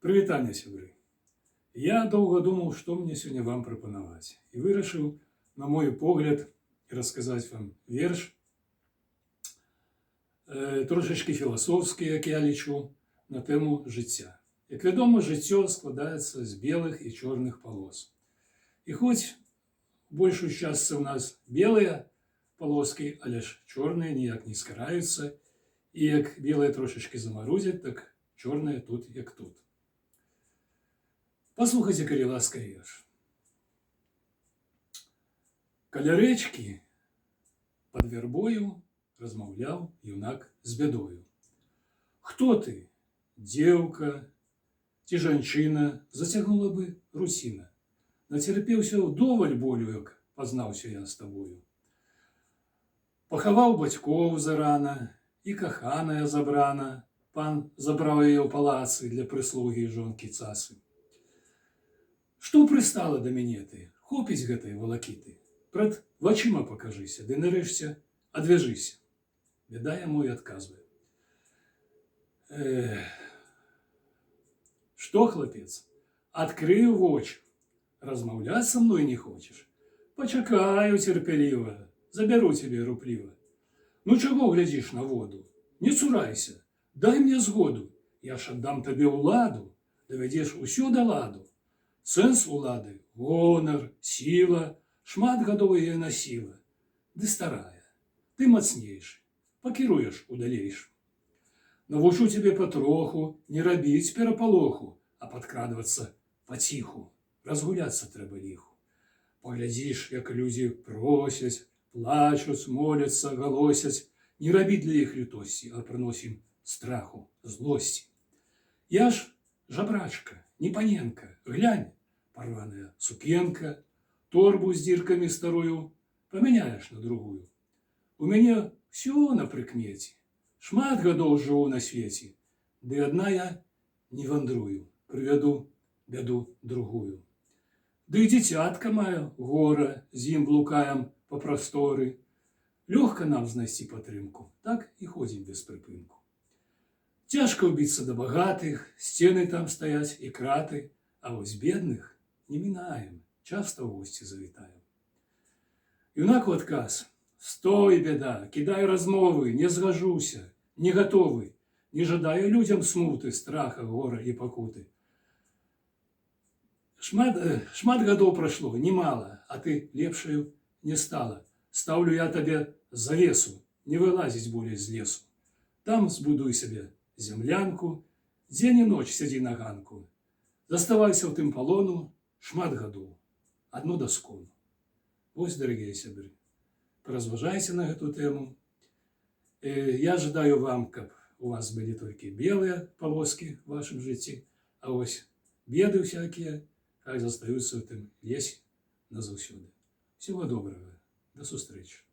Прывітанне, сябры. Я доўга думаў, што мне сёння вам прапанаваць. І вырашыў, на мой погляд, расказаць вам верш, трошачкі філасофскі, як я лічу, на тэму жыцця. Як вядома, жыццё складаецца з белых і чорных палос. І хоць большую частку ў нас белыя палоскі, але ж чорныя ніяк не скараюцца, і як белыя трошачкі замарудзяць, так чорныя тут як тут. Паслухайце, калі ласка, верш. Каля рэчкі пад вярбою размаўляў юнак з бядою. Хто ты, дзеўка ці жанчына, зацягнула бы русіна. Нацярпеўся ўдоваль болю, як пазнаўся я з табою. Пахаваў бацькоў зарана, і каханая забрана, пан забраў яе ў палацы для прыслугі жонкі цасы. Што прыстала да мяне ты? Хопіць гэтай валакіты. Пред вачыма пакажыся, ды нарэшце адвяжыся. Бяда яму і адказвае. Што, хлапец, адкрыю вочы. Размаўляць са мной не хочаш? Пачакаю цярпяліва, забяру цябе рупліва. Ну чаго глядзіш на воду? Не цурайся, дай мне згоду. Я ж аддам табе ўладу, давядзеш усё да ладу. Сэнс улады – гонар, сіла, шмат гадоў яе насіла. Ды старая, ты мацнейшы, пакіруеш у далейшым. Навучу цябе патроху не рабіць перапалоху, а падкрадвацца паціху. Разгуляцца трэба ліху. Паглядзіш, як людзі просяць, плачуць, моляцца, галосяць. Не рабі для іх лютосці, а прыносім страху, злосці. Я ж жабрачка, не паненка, глянь, парваная сукенка, торбу з дзіркамі старую памяняеш на другую. У мяне ўсё на прыкмеце, шмат гадоў жыву на свеце, ды адна я не вандрую, прывяду бяду другую. Ды і дзіцятка маю гора, з ім блукаем па прасторы. Лёгка нам знайсці падтрымку, так і ходзім без прыпынку. Цяжка ўбіцца да багатых, сцены там стаяць і краты, а вось бедных не мінаем, часта ў госці завітаем. Юнак у адказ: стой, бяда, кідай размовы, не згажуся, не гатовы, не жадаю людзям смуты, страха, гора і пакуты. Шмат гадоў прайшло, немала, а ты лепшаю не стала. Стаўлю я табе завесу, не вылазіць болей з лесу. Там збудуй сабе зямлянку, дзень і ноч сядзі на ганку. Заставайся ў тым палону шмат гадоў, адну даскону. Вось, дарагія сябры, паразважайце на гэту тэму. Я жадаю вам, каб у вас былі толькі белыя палоскі ў вашым жыцці, а вось беды всякія хай застаюцца ў тым лесе назаўсёды. Всего добрага, да сустрэчы.